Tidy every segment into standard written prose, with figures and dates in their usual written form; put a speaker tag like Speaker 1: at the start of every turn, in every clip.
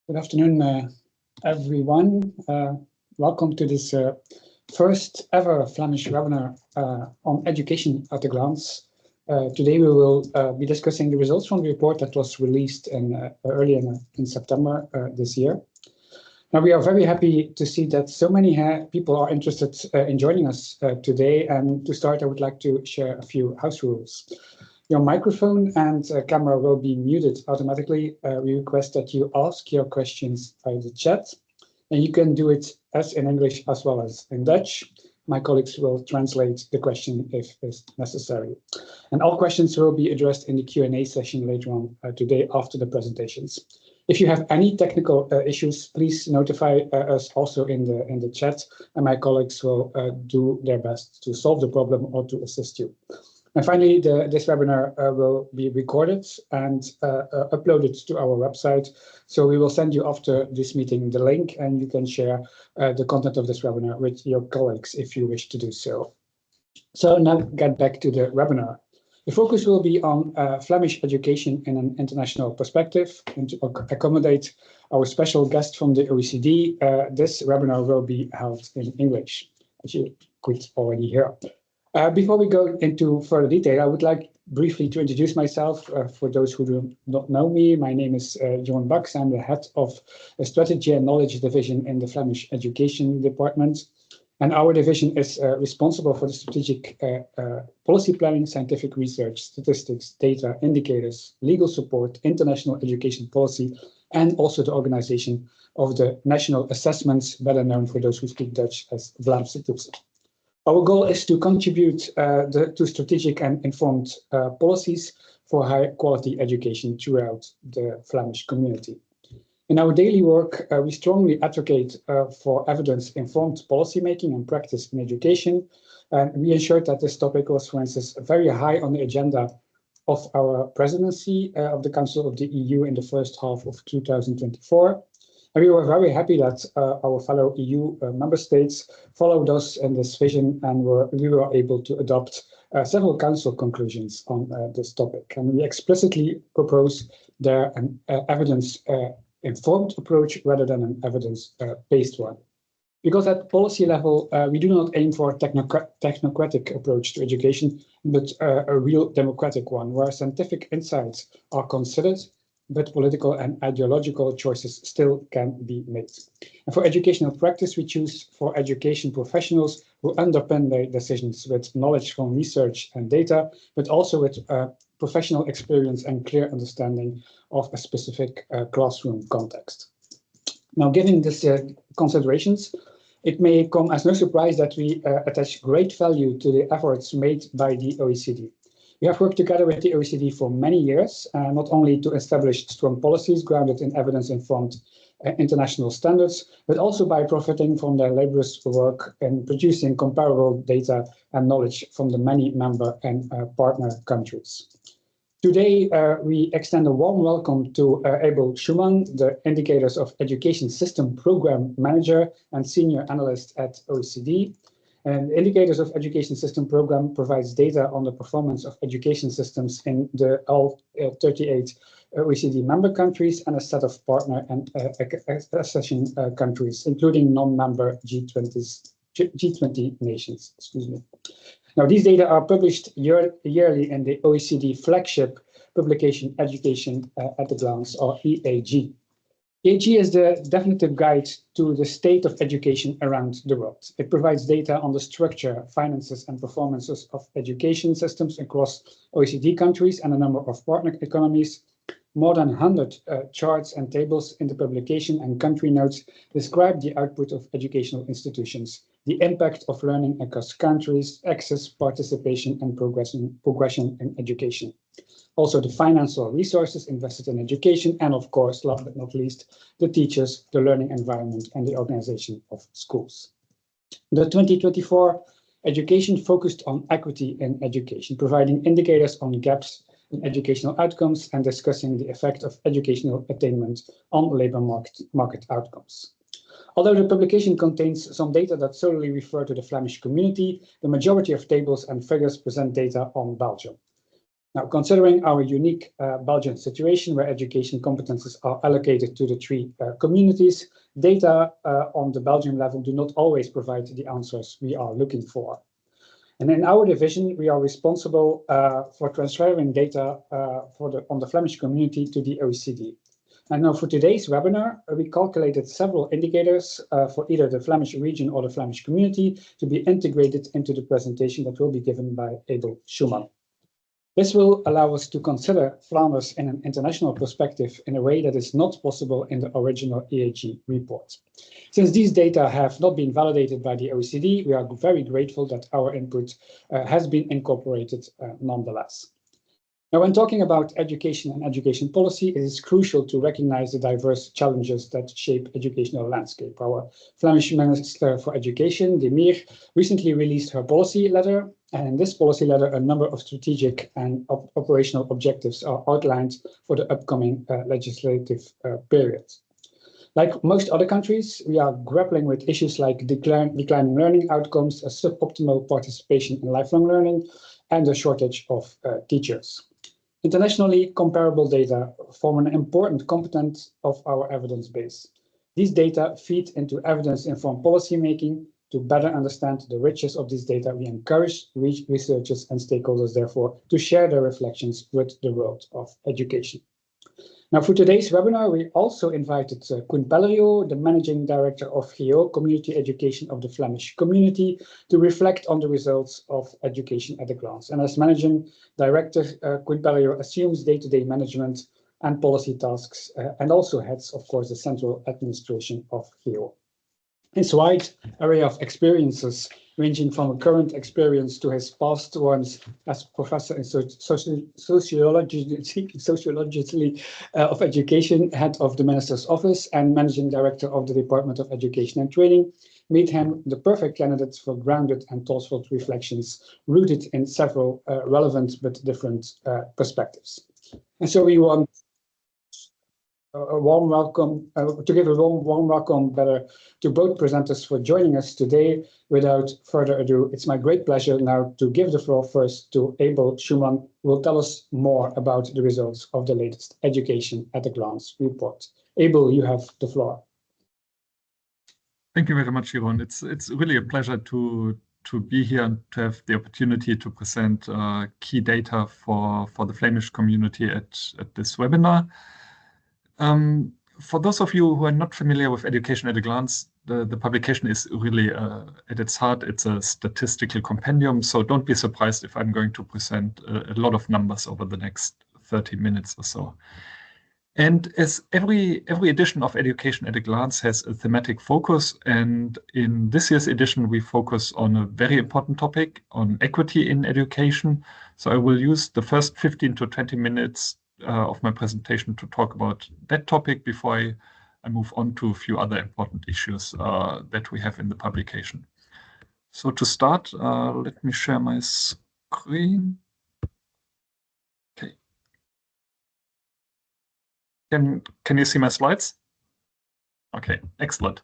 Speaker 1: Good afternoon, everyone. Welcome to this first ever Flemish webinar on education at a glance. Today we will be discussing the results from the report that was released early in September this year. Now, we are very happy to see that so many people are interested in joining us today. And to start, I would like to share a few house rules. Your microphone and camera will be muted automatically. We request that you ask your questions via the chat, and you can do it as in English as well as in Dutch. My colleagues will translate the question if it's necessary. And all questions will be addressed in the Q&A session later on today after the presentations. If you have any technical issues, please notify us also in the chat, and my colleagues will do their best to solve the problem or to assist you. And finally, this webinar will be recorded and uploaded to our website. So we will send you after this meeting the link, and you can share the content of this webinar with your colleagues if you wish to do so. So now get back to the webinar. The focus will be on Flemish education in an international perspective. And to accommodate our special guest from the OECD, this webinar will be held in English, as you could already hear. Before we go into further detail, I would like briefly to introduce myself. For those who do not know me, my name is Johan Baks. I'm the head of the Strategy and Knowledge Division in the Flemish Education Department. And our division is responsible for the strategic policy planning, scientific research, statistics, data, indicators, legal support, international education policy, and also the organization of the national assessments, better known for those who speak Dutch as Vlaams. Our goal is to contribute to strategic and informed policies for high quality education throughout the Flemish community. In our daily work, we strongly advocate for evidence-informed policymaking and practice in education. And we ensured that this topic was, for instance, very high on the agenda of our presidency of the Council of the EU in the first half of 2024. And we were very happy that our fellow EU member states followed us in this vision, and we were able to adopt several council conclusions on this topic. And we explicitly propose there an evidence-informed approach rather than an evidence-based one. Because at policy level, we do not aim for a technocratic approach to education, but a real democratic one, where scientific insights are considered, but political and ideological choices still can be made. And for educational practice, we choose for education professionals who underpin their decisions with knowledge from research and data, but also with professional experience and clear understanding of a specific classroom context. Now, given these considerations, it may come as no surprise that we attach great value to the efforts made by the OECD. We have worked together with the OECD for many years, not only to establish strong policies grounded in evidence-informed international standards, but also by profiting from their laborious work in producing comparable data and knowledge from the many member and partner countries. Today, we extend a warm welcome to Abel Schumann, the Indicators of Education System Program Manager and Senior Analyst at OECD. And the Indicators of Education System Program provides data on the performance of education systems in all 38 OECD member countries and a set of partner and accession countries, including non-member G20 nations. Excuse me. Now, these data are published yearly in the OECD flagship publication Education at a Glance, or EAG. EAG is the definitive guide to the state of education around the world. It provides data on the structure, finances, and performances of education systems across OECD countries and a number of partner economies. More than 100 charts and tables in the publication and country notes describe the output of educational institutions, the impact of learning across countries, access, participation, and progression in education. Also, the financial resources invested in education, and of course, last but not least, the teachers, the learning environment, and the organization of schools. The 2024 education focused on equity in education, providing indicators on gaps in educational outcomes and discussing the effect of educational attainment on labor market outcomes. Although the publication contains some data that solely refer to the Flemish community, the majority of tables and figures present data on Belgium. Now, considering our unique Belgian situation where education competences are allocated to the three communities, data on the Belgian level do not always provide the answers we are looking for. And in our division, we are responsible for transferring data on the Flemish community to the OECD. And now for today's webinar, we calculated several indicators for either the Flemish region or the Flemish community to be integrated into the presentation that will be given by Abel Schumann. This will allow us to consider Flanders in an international perspective in a way that is not possible in the original EAG report. Since these data have not been validated by the OECD, we are very grateful that our input has been incorporated nonetheless. Now, when talking about education and education policy, it is crucial to recognize the diverse challenges that shape educational landscape. Our Flemish Minister for Education, De Meer, recently released her policy letter, and in this policy letter, a number of strategic and operational objectives are outlined for the upcoming legislative period. Like most other countries, we are grappling with issues like declining learning outcomes, a suboptimal participation in lifelong learning, and a shortage of teachers. Internationally, comparable data form an important component of our evidence base. These data feed into evidence-informed policymaking. To better understand the riches of this data, we encourage researchers and stakeholders, therefore, to share their reflections with the world of education. Now, for today's webinar, we also invited Koen Pellerio, the Managing Director of GEO, Community Education of the Flemish Community, to reflect on the results of education at a glance. And as Managing Director, Koen Pellerio assumes day-to-day management and policy tasks, and also heads, of course, the central administration of GEO. His wide array of experiences, ranging from a current experience to his past ones as professor in sociology of education, head of the minister's office, and managing director of the Department of Education and Training, made him the perfect candidate for grounded and thoughtful reflections rooted in several relevant but different perspectives. And so we want a warm welcome, to give a warm welcome to both presenters for joining us today. Without further ado, it's my great pleasure now to give the floor first to Abel Schumann, who will tell us more about the results of the latest Education at a Glance report. Abel, you have the floor.
Speaker 2: Thank you very much, Jeroen. It's really a pleasure to be here and to have the opportunity to present key data for the Flemish community at this webinar. For those of you who are not familiar with Education at a Glance, the publication is really, at its heart, it's a statistical compendium, so don't be surprised if I'm going to present a lot of numbers over the next 30 minutes or so. And as every edition of Education at a Glance has a thematic focus, and in this year's edition, we focus on a very important topic, on equity in education. So I will use the first 15 to 20 minutes of my presentation to talk about that topic before I move on to a few other important issues that we have in the publication. So to start, let me share my screen. Okay. Can you see my slides? Okay, excellent.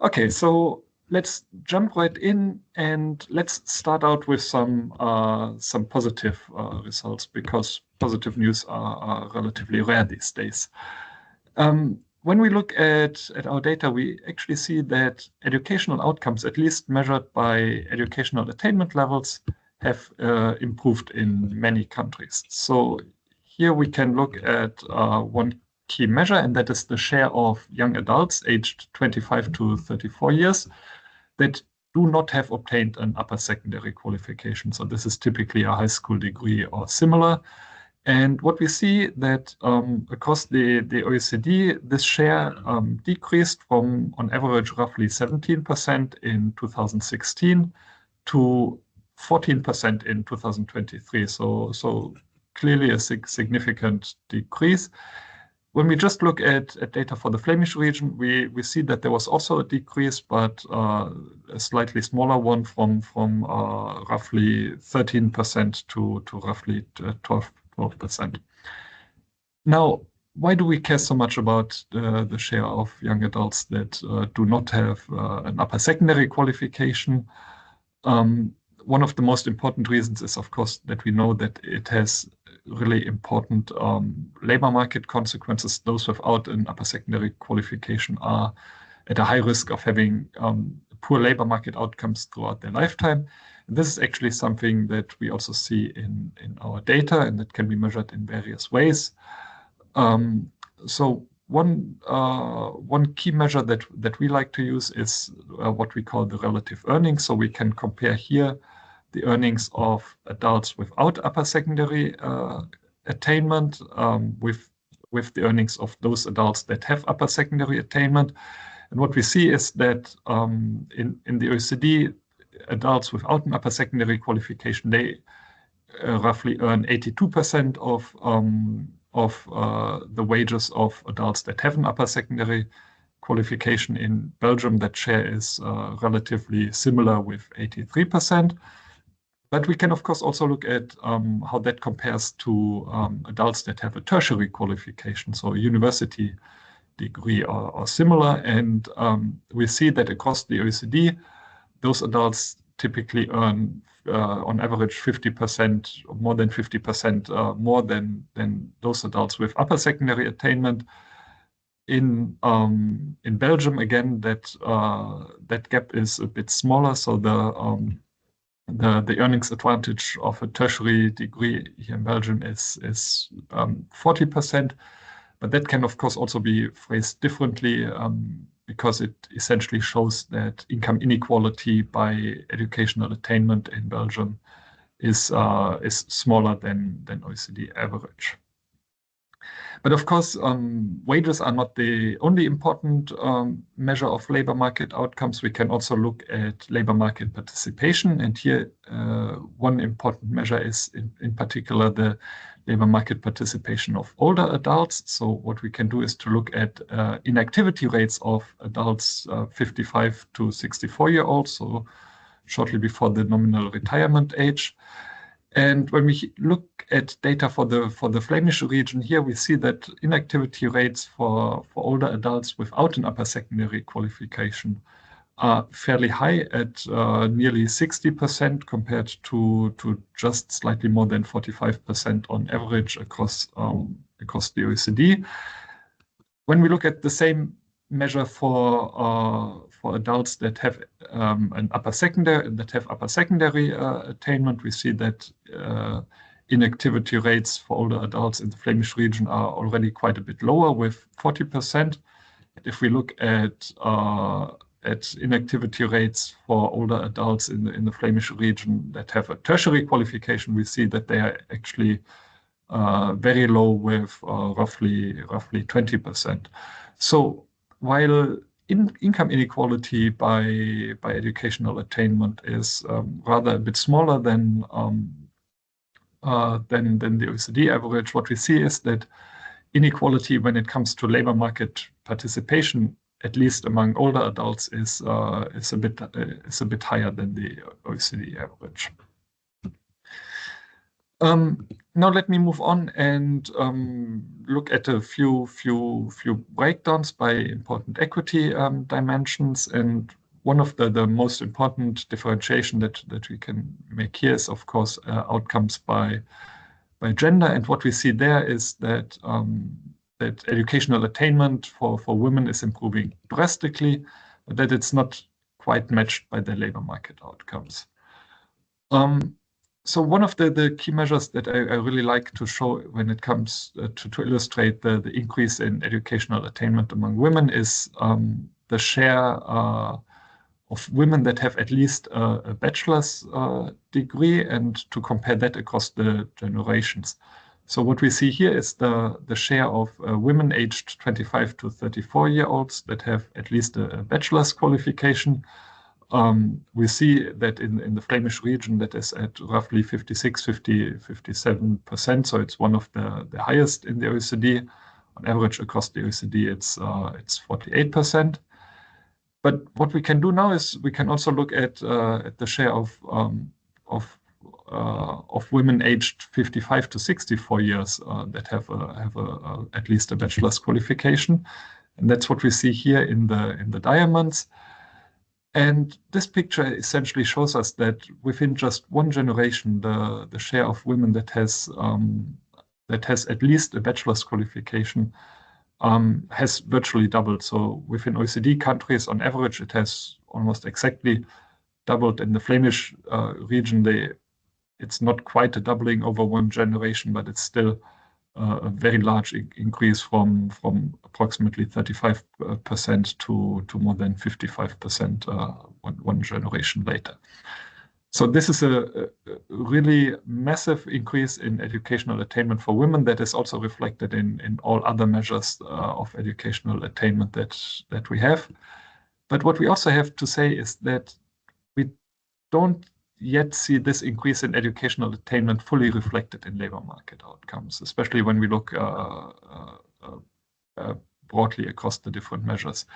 Speaker 2: Okay, so let's jump right in and let's start out with some positive results, because positive news are relatively rare these days. When we look at our data, we actually see that educational outcomes, at least measured by educational attainment levels, have improved in many countries. So here we can look at one key measure, and that is the share of young adults aged 25 to 34 years that do not have obtained an upper secondary qualification. So this is typically a high school degree or similar. And what we see that across the OECD, this share decreased from, on average, roughly 17% in 2016 to 14% in 2023. So clearly a significant decrease. When we just look at data for the Flemish region, we see that there was also a decrease, but a slightly smaller one from roughly 13% to roughly 12%. Now, why do we care so much about the share of young adults that do not have an upper secondary qualification? one of the most important reasons is, of course, that we know that it has really important labor market consequences. Those without an upper secondary qualification are at a high risk of having poor labor market outcomes throughout their lifetime. And this is actually something that we also see in our data, and that can be measured in various ways. So one key measure that we like to use is what we call the relative earnings. So we can compare here the earnings of adults without upper secondary attainment with the earnings of those adults that have upper secondary attainment. And what we see is that in the OECD, adults without an upper secondary qualification, they roughly earn 82% of the wages of adults that have an upper secondary qualification. In Belgium, that share is relatively similar with 83%. But we can, of course, also look at how that compares to adults that have a tertiary qualification, so a university degree or similar. And we see that across the OECD, those adults typically earn on average 50%, or more than 50% more than those adults with upper secondary attainment. In Belgium, again, that gap is a bit smaller. So the earnings advantage of a tertiary degree here in Belgium is 40%. But that can, of course, also be phrased differently because it essentially shows that income inequality by educational attainment in Belgium is smaller than OECD average. But of course, wages are not the only important measure of labor market outcomes. We can also look at labor market participation. And here, one important measure is in particular the labor market participation of older adults. So what we can do is to look at inactivity rates of adults 55 to 64-year-olds, so shortly before the nominal retirement age. And when we look at data for the Flemish region here, we see that inactivity rates for older adults without an upper secondary qualification are fairly high at nearly 60% compared to just slightly more than 45% on average across the OECD. When we look at the same measure for adults that have an upper secondary attainment, we see that inactivity rates for older adults in the Flemish region are already quite a bit lower, with 40%. If we look at inactivity rates for older adults in the Flemish region that have a tertiary qualification, we see that they are actually very low, with roughly 20%. So while income inequality by educational attainment is rather a bit smaller than the OECD average, what we see is that inequality when it comes to labor market participation, at least among older adults, is a bit higher than the OECD average. Now let me move on and look at a few breakdowns by important equity dimensions. And one of the most important differentiation that we can make here is, of course, outcomes by gender. And what we see there is that that educational attainment for women is improving drastically, but that it's not quite matched by the labor market outcomes. So one of the key measures that I really like to show when it comes to illustrate the increase in educational attainment among women is the share of women that have at least a bachelor's degree, and to compare that across the generations. So what we see here is the share of women aged 25 to 34-year-olds that have at least a bachelor's qualification. We see that in the Flemish region that is at roughly 57%. So it's one of the highest in the OECD. On average across the OECD, it's 48%. But what we can do now is we can also look at the share of women aged 55 to 64 years that have at least a bachelor's qualification, and that's what we see here in the diamonds. And this picture essentially shows us that within just one generation, the share of women that has at least a bachelor's qualification has virtually doubled. So within OECD countries, on average, it has almost exactly doubled. In the Flemish region, it's not quite a doubling over one generation, but it's still a very large increase from approximately 35% to more than 55% one generation later. So this is a really massive increase in educational attainment for women that is also reflected in all other measures of educational attainment that we have. But what we also have to say is that we don't yet see this increase in educational attainment fully reflected in labor market outcomes, especially when we look broadly across the different measures.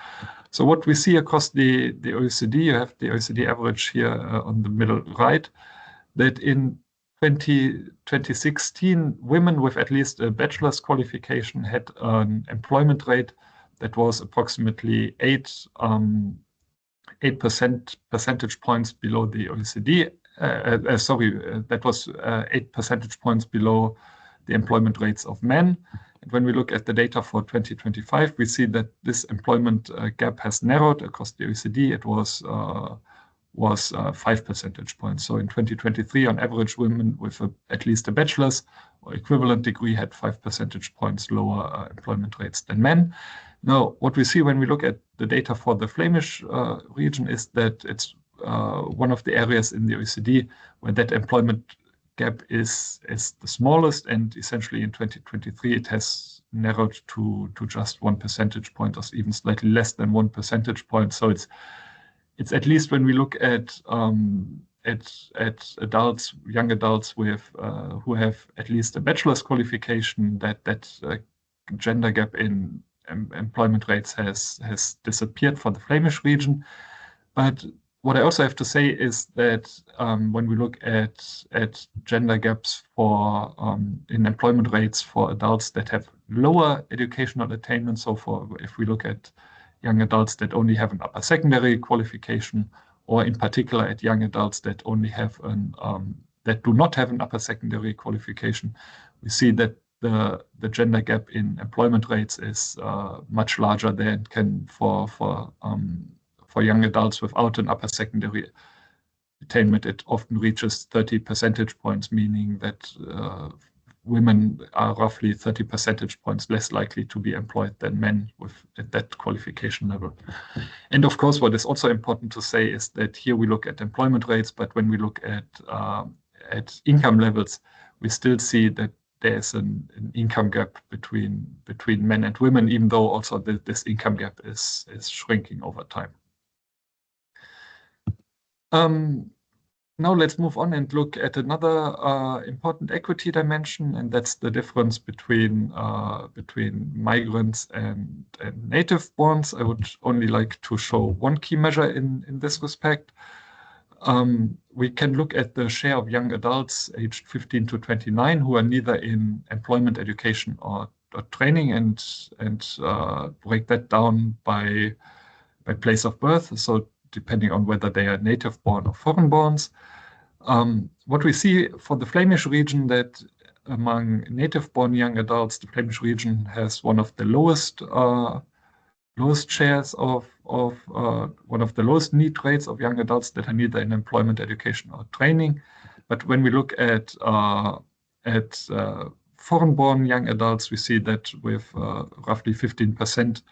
Speaker 2: So what we see across the OECD, you have the OECD average here on the middle right, that in 2016, women with at least a bachelor's qualification had an employment rate that was approximately 8 percentage points below the OECD. That was 8 percentage points below the employment rates of men. And when we look at the data for 2025, we see that this employment gap has narrowed across the OECD. It was 5 percentage points. So in 2023, on average, women with at least a bachelor's or equivalent degree had 5 percentage points lower employment rates than men. Now, what we see when we look at the data for the Flemish region is that it's one of the areas in the OECD where that employment gap is the smallest, and essentially in 2023 it has narrowed to just 1 percentage point, or even slightly less than 1 percentage point. So it's at least when we look at adults, young adults with who have at least a bachelor's qualification, that gender gap in employment rates has disappeared for the Flemish region. But what I also have to say is that when we look at gender gaps for in employment rates for adults that have lower educational attainment, so if we look at young adults that only have an upper secondary qualification, or in particular at young adults that only have that do not have an upper secondary qualification, we see that the gender gap in employment rates is much larger than can for young adults without an upper secondary attainment. It often reaches 30 percentage points, meaning that women are roughly 30 percentage points less likely to be employed than men at that qualification level. And of course, what is also important to say is that here we look at employment rates, but when we look at income levels, we still see that there's an income gap between men and women, even though also this income gap is shrinking over time. Now let's move on and look at another important equity dimension, and that's the difference between migrants and native borns. I would only like to show one key measure in this respect. We can look at the share of young adults aged 15 to 29 who are neither in employment, education, or training, and break that down by place of birth. So depending on whether they are native born or foreign borns. What we see for the Flemish region, that among native born young adults, the Flemish region has one of the lowest shares of one of the lowest need rates of young adults that are neither in employment, education, or training. But when we look at foreign-born young adults, we see that with roughly 15%,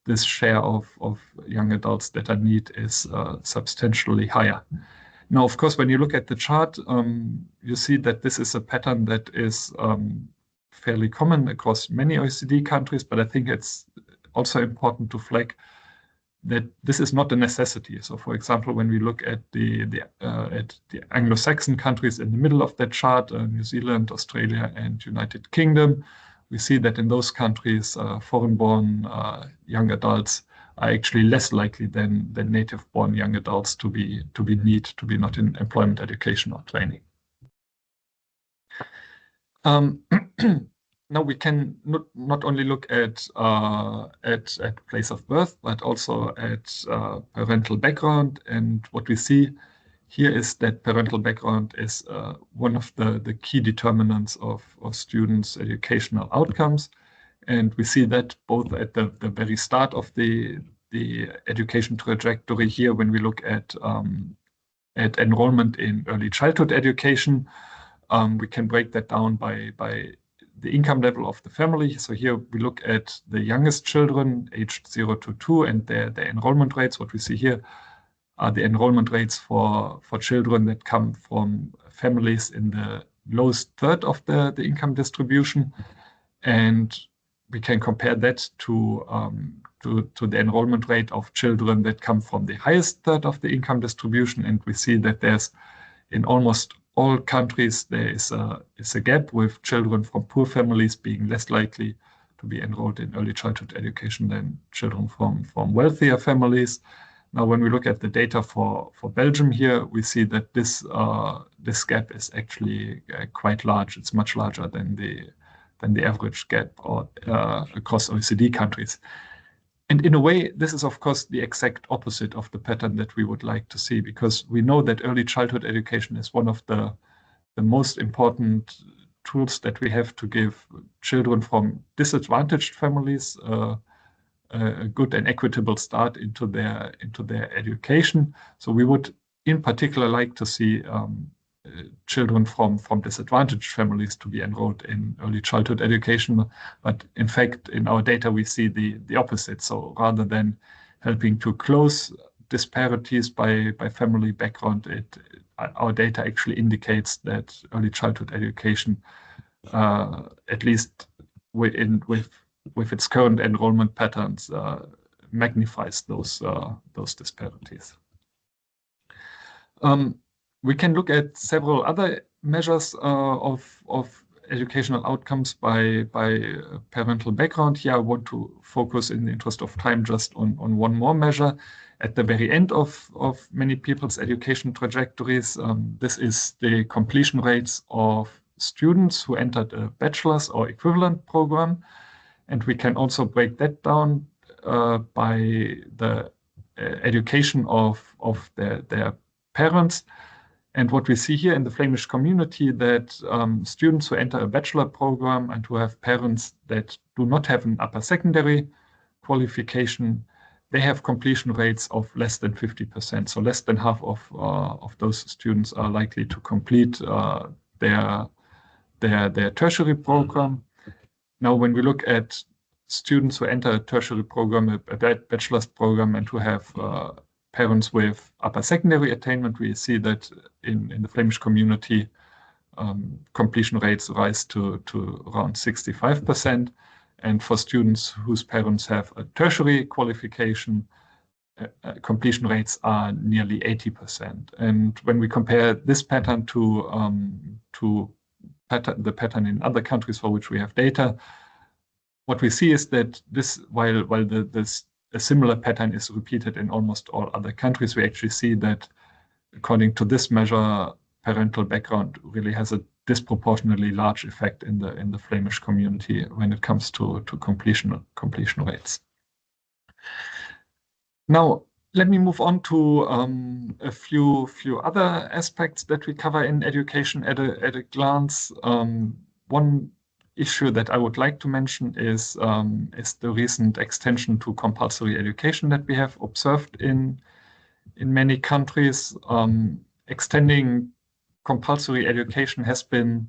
Speaker 2: this share of young adults that are need is substantially higher. Now, of course, when you look at the chart, you see that this is a pattern that is fairly common across many OECD countries, but I think it's also important to flag that this is not a necessity. So, for example, when we look at the Anglo-Saxon countries in the middle of that chart, New Zealand, Australia, and United Kingdom, we see that in those countries, foreign-born young adults are actually less likely than native-born young adults to be not in employment, education, or training. now we can not only look at place of birth, but also at parental background. And what we see here is that parental background is one of the key determinants of students' educational outcomes. And we see that both at the very start of the education trajectory here, when we look at enrollment in early childhood education. We can break that down by the income level of the family. So here we look at the youngest children, aged 0 to 2, and their enrollment rates. What we see here are the enrollment rates for children that come from families in the lowest third of the income distribution. And we can compare that to the enrollment rate of children that come from the highest third of the income distribution. And we see that there's, in almost all countries, there is a gap, with children from poor families being less likely to be enrolled in early childhood education than children from wealthier families. Now, when we look at the data for Belgium here, we see that this gap is actually quite large. It's much larger than the average gap across OECD countries. And in a way, this is, of course, the exact opposite of the pattern that we would like to see, because we know that early childhood education is one of the most important tools that we have to give children from disadvantaged families a good and equitable start into their education. So we would, in particular, like to see children from disadvantaged families to be enrolled in early childhood education. But in fact, in our data, we see the opposite. So rather than helping to close disparities by family background, our data actually indicates that early childhood education, at least with its current enrollment patterns, magnifies those disparities. We can look at several other measures of educational outcomes by parental background. Here I want to focus, in the interest of time, just on one more measure at the very end of many people's education trajectories. This is the completion rates of students who entered a bachelor's or equivalent program. And we can also break that down by the education of their parents. And what we see here in the Flemish community, that students who enter a bachelor program and who have parents that do not have an upper secondary qualification, they have completion rates of less than 50%. So less than half of those students are likely to complete their tertiary program. Now, when we look at students who enter a tertiary program, a bachelor's program, and who have parents with upper secondary attainment, we see that in the Flemish community, completion rates rise to around 65%. And for students whose parents have a tertiary qualification, completion rates are nearly 80%. And when we compare this pattern to the pattern in other countries for which we have data, what we see is that while a similar pattern is repeated in almost all other countries, we actually see that, according to this measure, parental background really has a disproportionately large effect in the Flemish community when it comes to completion rates. Now, let me move on to a few other aspects that we cover in education at a glance. One issue that I would like to mention is the recent extension to compulsory education that we have observed in many countries. Extending compulsory education has been,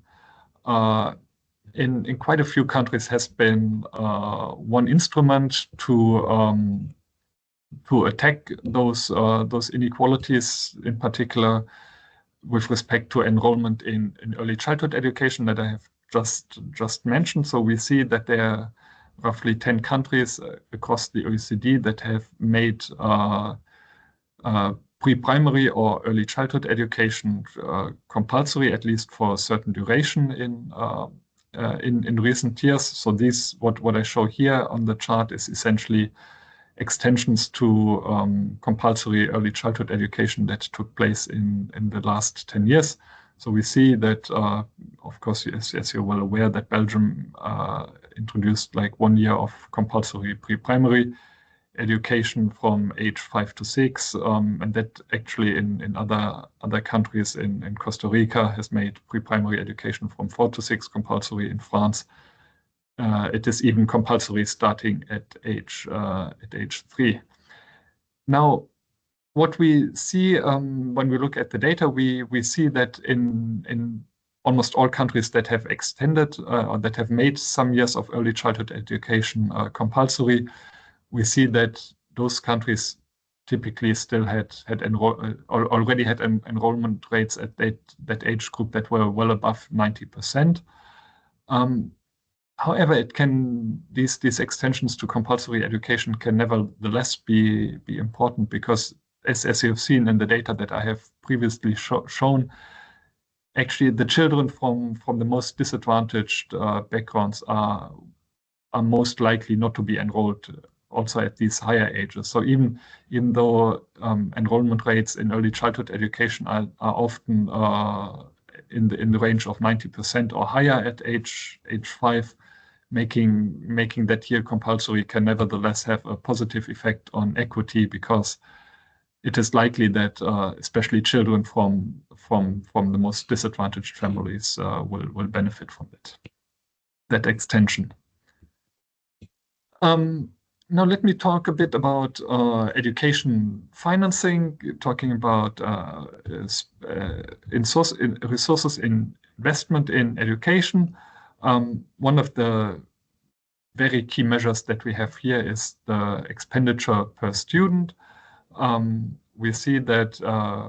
Speaker 2: in quite a few countries, has been one instrument to attack those inequalities, in particular with respect to enrollment in early childhood education that I have just mentioned. So we see that there are roughly 10 countries across the OECD that have made pre-primary or early childhood education compulsory, at least for a certain duration in recent years. So what I show here on the chart is essentially extensions to compulsory early childhood education that took place in the last 10 years. So we see that, of course, as you're well aware, that Belgium introduced like 1 year of compulsory pre-primary education from age 5 to 6, and that actually in other countries, in Costa Rica, has made pre-primary education from 4 to 6 compulsory. In France, it is even compulsory starting at age 3. Now, what we see when we look at the data, we see that in almost all countries that have extended or that have made some years of early childhood education compulsory, we see that those countries typically still already had enrollment rates at that age group that were well above 90%. However, these extensions to compulsory education can nevertheless be important, because as you've seen in the data that I have previously shown, actually the children from the most disadvantaged backgrounds are most likely not to be enrolled also at these higher ages. So even though enrollment rates in early childhood education are often in the range of 90% or higher at age 5, making that year compulsory can nevertheless have a positive effect on equity, because it is likely that especially children from the most disadvantaged families will benefit from that extension. Now let me talk a bit about education financing, talking about resources in investment in education. One of the very key measures that we have here is the expenditure per student. We see that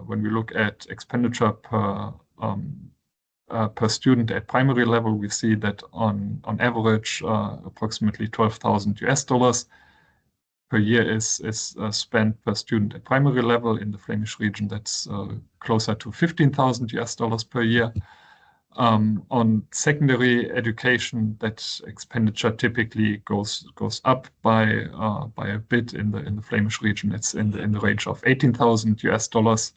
Speaker 2: when we look at expenditure per student at primary level, we see that on average approximately $12,000 per year is spent per student at primary level. In the Flemish region, that's closer to $15,000 per year. On secondary education, that expenditure typically goes up by a bit. In the Flemish region, it's in the range of $18,000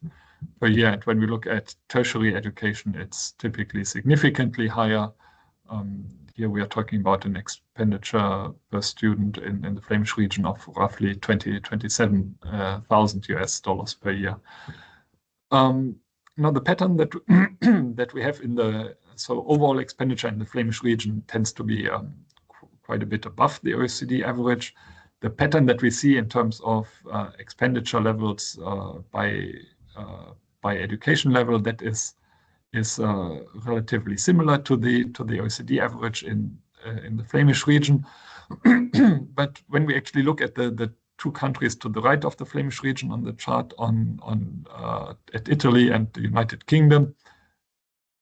Speaker 2: per year. And when we look at tertiary education, it's typically significantly higher. Here we are talking about an expenditure per student in the Flemish region of roughly $27,000 per year. Now, the pattern that that we have so overall expenditure in the Flemish region tends to be quite a bit above the OECD average. The pattern that we see in terms of expenditure levels by education level, that is relatively similar to the OECD average in the Flemish region. But when we actually look at the two countries to the right of the Flemish region on the chart, at Italy and the United Kingdom,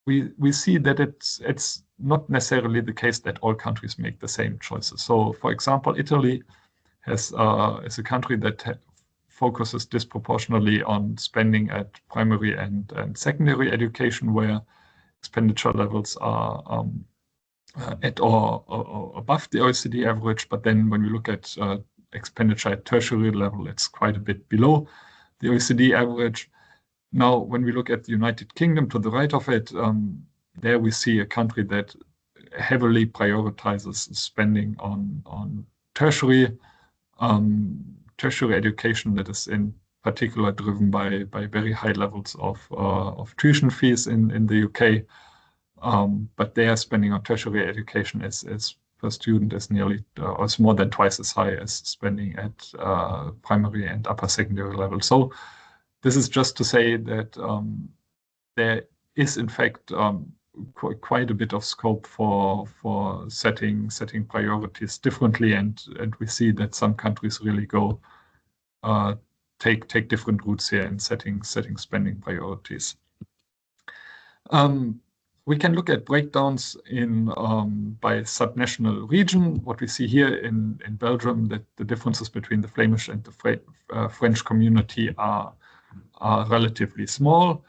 Speaker 2: we see that it's not necessarily the case that all countries make the same choices. So, for example, Italy is a country that focuses disproportionately on spending at primary and secondary education, where expenditure levels are at or above the OECD average. But then when we look at expenditure at tertiary level, it's quite a bit below the OECD average. Now, when we look at the United Kingdom to the right of it, there we see a country that heavily prioritizes spending on tertiary education, that is in particular driven by very high levels of tuition fees in the UK. But their spending on tertiary education is per student is nearly or is more than twice as high as spending at primary and upper secondary level. So this is just to say that there is in fact quite a bit of scope for setting priorities differently, and we see that some countries really take different routes here in setting spending priorities. We can look at breakdowns by subnational region. What we see here in Belgium, that the differences between the Flemish and the French community are relatively small.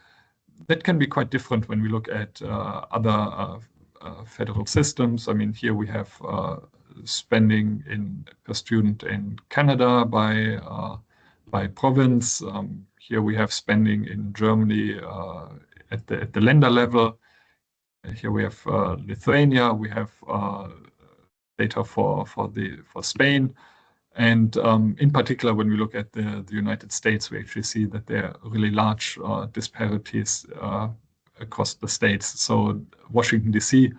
Speaker 2: That can be quite different when we look at other federal systems. I mean, here we have spending per student in Canada by province. Here we have spending in Germany at the Länder level. Here we have Lithuania. We have data for Spain, and in particular, when we look at the United States, we actually see that there are really large disparities across the states. So Washington D.C.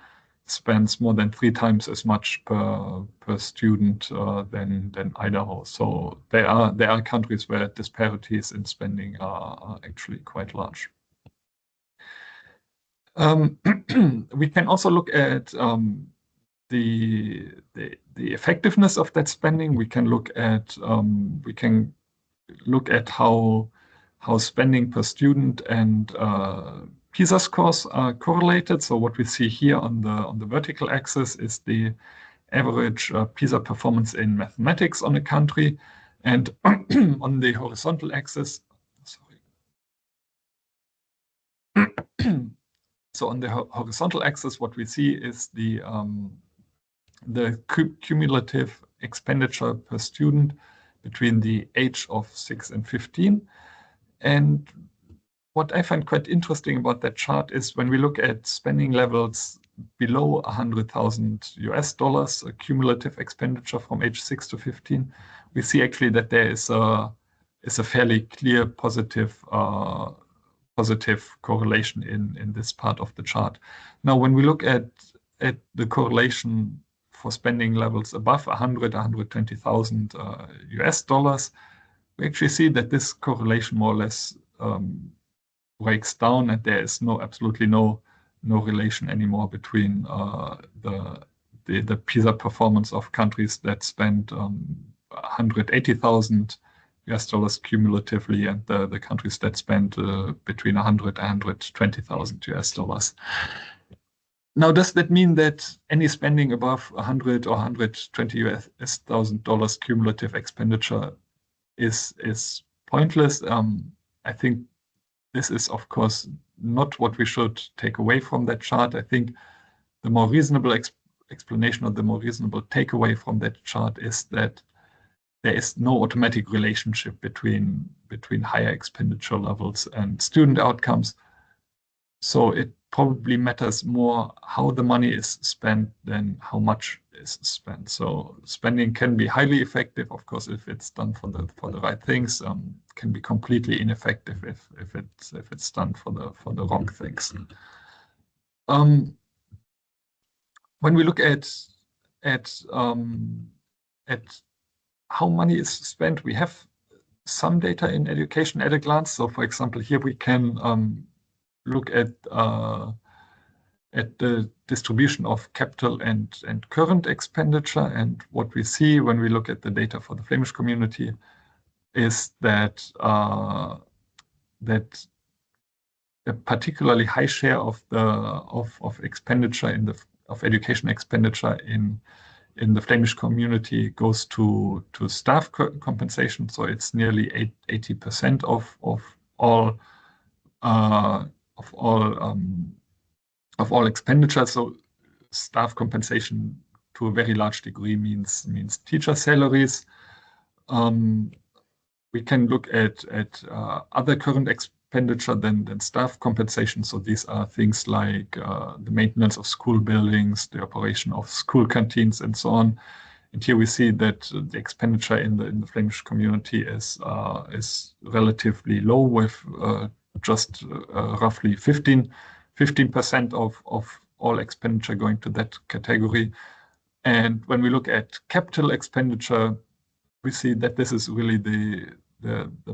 Speaker 2: spends more than 3 times as much per student than Idaho. So there are countries where disparities in spending are actually quite large. We can also look at the effectiveness of that spending. We can look at how spending per student and PISA scores are correlated. So what we see here on the vertical axis is the average PISA performance in mathematics on a country, and on the horizontal axis, so on the horizontal axis, what we see is the cumulative expenditure per student between the age of 6 and 15. And what I find quite interesting about that chart is when we look at spending levels below $100,000 cumulative expenditure from age 6 to 15, we see actually that there is a fairly clear positive correlation in this part of the chart. Now, when we look at the correlation for spending levels above $120,000 US, we actually see that this correlation more or less breaks down, and there is absolutely no relation anymore between the PISA performance of countries that spend $180,000 US cumulatively and the countries that spend between $100,000 and $120,000 US. Now, does that mean that any spending above $100,000 or $120,000 cumulative expenditure is pointless? I think this is, of course, not what we should take away from that chart. I think the more reasonable explanation or the more reasonable takeaway from that chart is that there is no automatic relationship between higher expenditure levels and student outcomes. So it probably matters more how the money is spent than how much is spent. So spending can be highly effective, of course, if it's done for the right things. Can be completely ineffective if it's done for the wrong things. When we look at how money is spent, we have some data in education at a glance. So, for example, here we can look at the distribution of capital and current expenditure. And what we see when we look at the data for the Flemish community is that that a particularly high share of expenditure of education expenditure in the Flemish community goes to staff compensation. So it's nearly 80% of all expenditure. So staff compensation to a very large degree means teacher salaries. We can look at other current expenditure than staff compensation. So these are things like the maintenance of school buildings, the operation of school canteens, and so on. And here we see that the expenditure in the Flemish community is relatively low, with just roughly 15% of all expenditure going to that category. And when we look at capital expenditure, we see that this is really the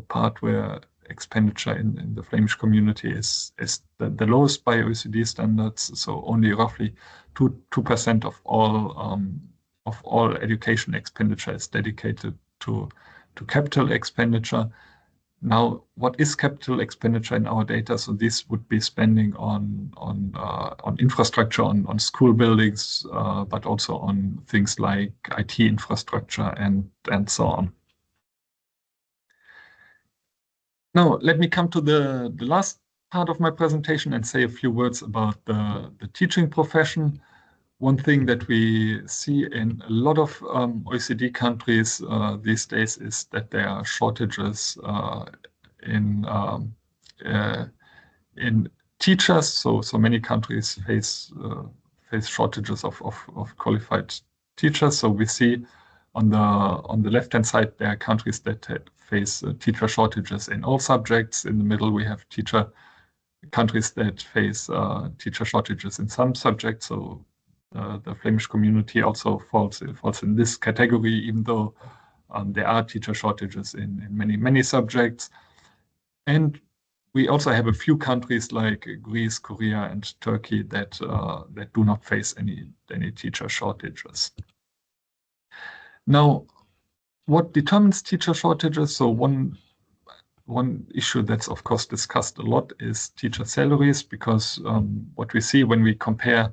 Speaker 2: part where expenditure in the Flemish community is the lowest by OECD standards. So only roughly 2% of all education expenditure is dedicated to capital expenditure. Now, what is capital expenditure in our data? So this would be spending on infrastructure, on school buildings, but also on things like IT infrastructure and so on. Now, let me come to the last part of my presentation and say a few words about the teaching profession. One thing that we see in a lot of OECD countries these days is that there are shortages in teachers. So many countries face shortages of qualified teachers. So we see on the left-hand side there are countries that face teacher shortages in all subjects. In the middle we have countries that face teacher shortages in some subjects. So the Flemish community also falls in this category, even though there are teacher shortages in many subjects. And we also have a few countries like Greece, Korea, and Turkey that do not face any teacher shortages. Now, what determines teacher shortages? So one issue that's of course discussed a lot is teacher salaries, because what we see when we compare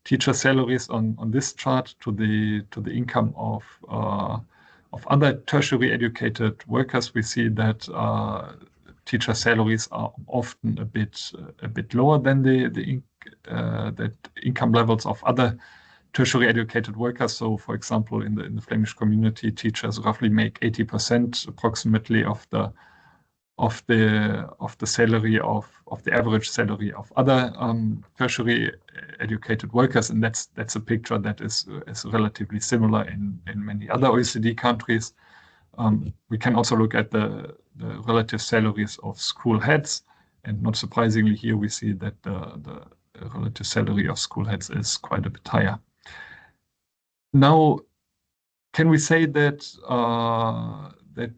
Speaker 2: teacher salaries on this chart to the income of other tertiary educated workers, we see that teacher salaries are often a bit lower than the income levels of other tertiary educated workers. So, for example, in the Flemish community, teachers roughly make 80% approximately of the salary of the average salary of other tertiary educated workers, and that's a picture that is relatively similar in many other OECD countries. We can also look at the relative salaries of school heads, and not surprisingly here we see that the relative salary of school heads is quite a bit higher. Now, can we say that that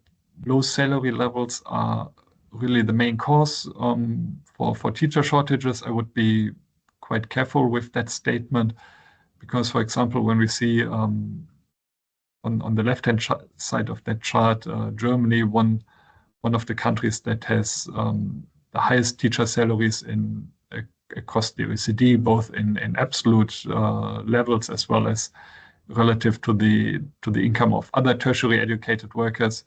Speaker 2: low salary levels are really the main cause for teacher shortages? I would be quite careful with that statement, because, for example, when we see on the left-hand side of that chart, Germany, one of the countries that has the highest teacher salaries across the OECD, both in absolute levels as well as relative to the income of other tertiary educated workers.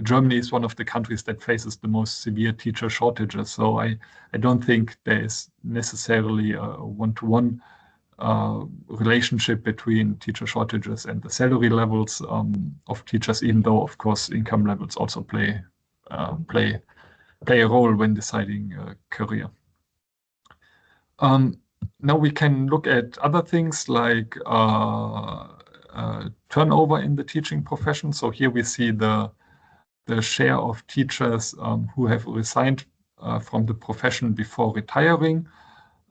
Speaker 2: Germany is one of the countries that faces the most severe teacher shortages. So I don't think there is necessarily a one-to-one relationship between teacher shortages and the salary levels of teachers, even though, of course, income levels also play a role when deciding a career. Now we can look at other things like turnover in the teaching profession. So here we see the share of teachers who have resigned from the profession before retiring.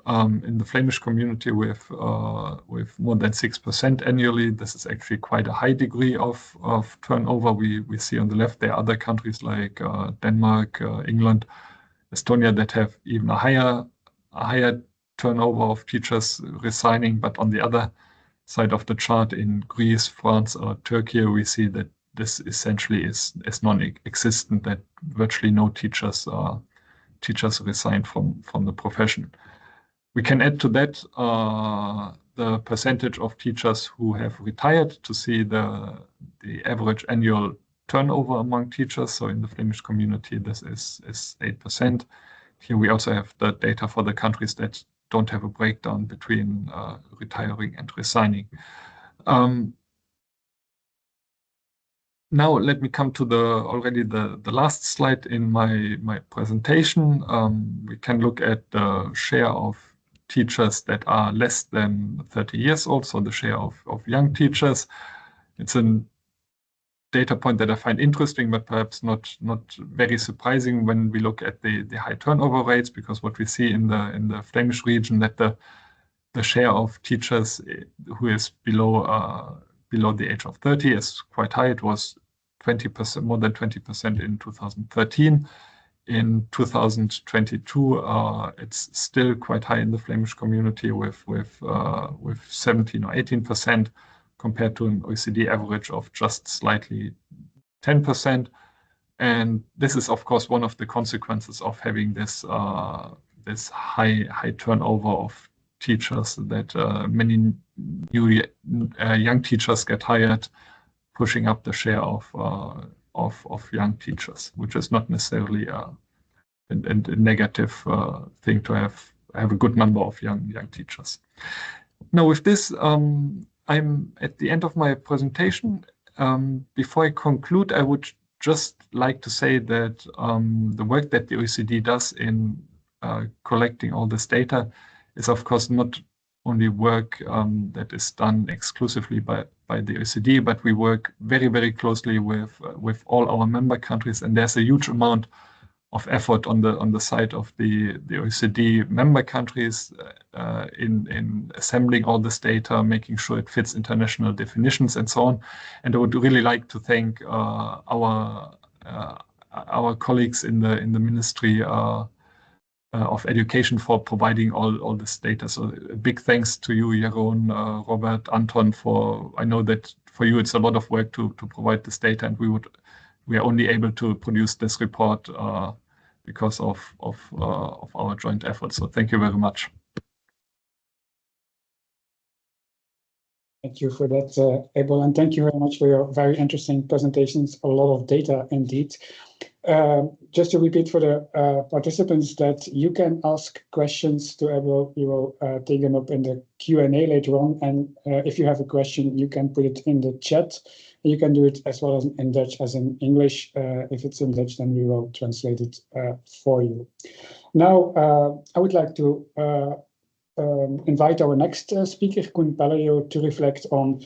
Speaker 2: In the Flemish community with more than 6% annually. This is actually quite a high degree of turnover. We see on the left there are other countries like Denmark, England, Estonia that have even a higher turnover of teachers resigning. But on the other side of the chart, in Greece, France, or Turkey, we see that this essentially is non-existent, that virtually no teachers resign from the profession. We can add to that the percentage of teachers who have retired to see the average annual turnover among teachers. So in the Flemish community, this is 8%. Here we also have the data for the countries that don't have a breakdown between retiring and resigning. Now let me come to the last slide in my presentation. We can look at the share of teachers that are less than 30 years old, so the share of young teachers. It's a data point that I find interesting, but perhaps not very surprising when we look at the high turnover rates, because what we see in the Flemish region, that the share of teachers who is below the age of 30 is quite high. It was 20%, more than 20% in 2013. In 2022, it's still quite high in the Flemish community with 17 or 18%, compared to an OECD average of just slightly 10%. And this is, of course, one of the consequences of having this high turnover of teachers, that many new young teachers get hired, pushing up the share of young teachers, which is not necessarily a negative thing to have a good number of young teachers. Now, with this, I'm at the end of my presentation. Before I conclude, I would just like to say that the work that the OECD does in collecting all this data is, of course, not only work that is done exclusively by the OECD, but we work very, very closely with all our member countries, and there's a huge amount of effort on the side of the OECD member countries in assembling all this data, making sure it fits international definitions and so on. And I would really like to thank our colleagues in the Ministry of Education for providing all this data. So a big thanks to you, Jeroen, Robert, Anton, I know that for you it's a lot of work to provide this data, and we are only able to produce this report because of our joint efforts. So thank you very much.
Speaker 1: Thank you for that, Abel, and thank you very much for your very interesting presentations. A lot of data indeed. Just to repeat for the participants that you can ask questions to Abel. We will take them up in the Q&A later on, and if you have a question, you can put it in the chat. You can do it as well as in Dutch as in English. If it's in Dutch, then we will translate it for you. Now, I would like to invite our next speaker, Koen Pellejo, to reflect on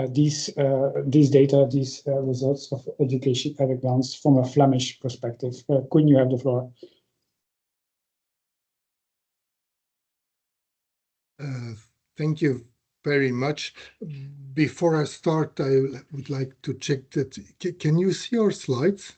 Speaker 1: these data, these results of education at a glance from a Flemish perspective. Koen, you have the floor.
Speaker 3: Thank you very much. Before I start, I would like to check that. Can you see our slides?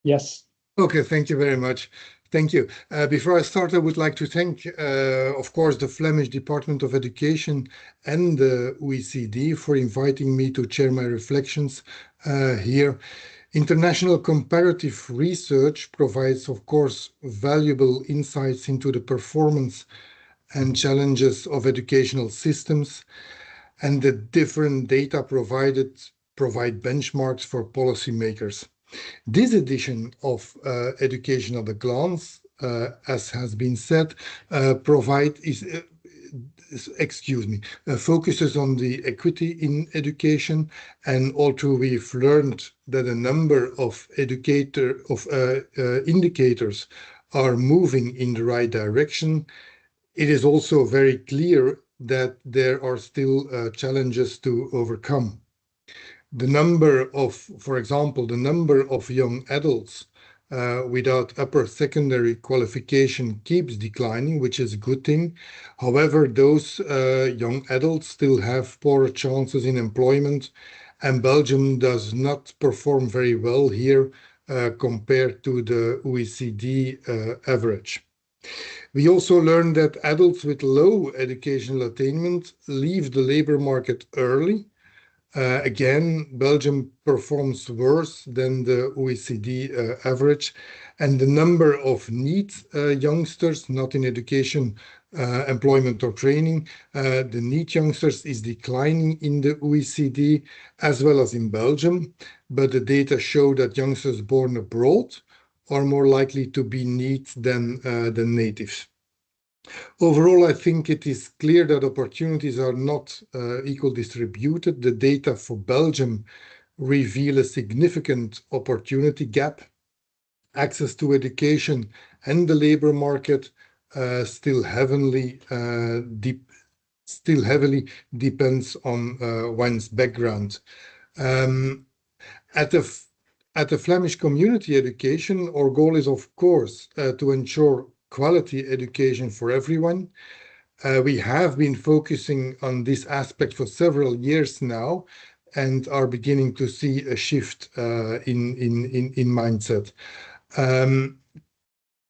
Speaker 1: Yes.
Speaker 3: Okay, thank you very much. Thank you. Before I start, I would like to thank, of course, the Flemish Department of Education and the OECD for inviting me to share my reflections here. International comparative research provides, of course, valuable insights into the performance and challenges of educational systems, and the different data provide benchmarks for policymakers. This edition of Education at a Glance, as has been said, focuses on the equity in education, and although we've learned that a number of indicators are moving in the right direction, it is also very clear that there are still challenges to overcome. For example, the number of young adults without upper secondary qualification keeps declining, which is a good thing. However, those young adults still have poorer chances in employment, and Belgium does not perform very well here compared to the OECD average. We also learned that adults with low educational attainment leave the labor market early. Again, Belgium performs worse than the OECD average, and the number of NEET youngsters, not in education, employment or training, the NEET youngsters is declining in the OECD as well as in Belgium, but the data show that youngsters born abroad are more likely to be NEET than natives. Overall, I think it is clear that opportunities are not equally distributed. The data for Belgium reveal a significant opportunity gap. Access to education and the labor market still heavily depends on one's background. At the Flemish community education, our goal is, of course, to ensure quality education for everyone. We have been focusing on this aspect for several years now and are beginning to see a shift in mindset.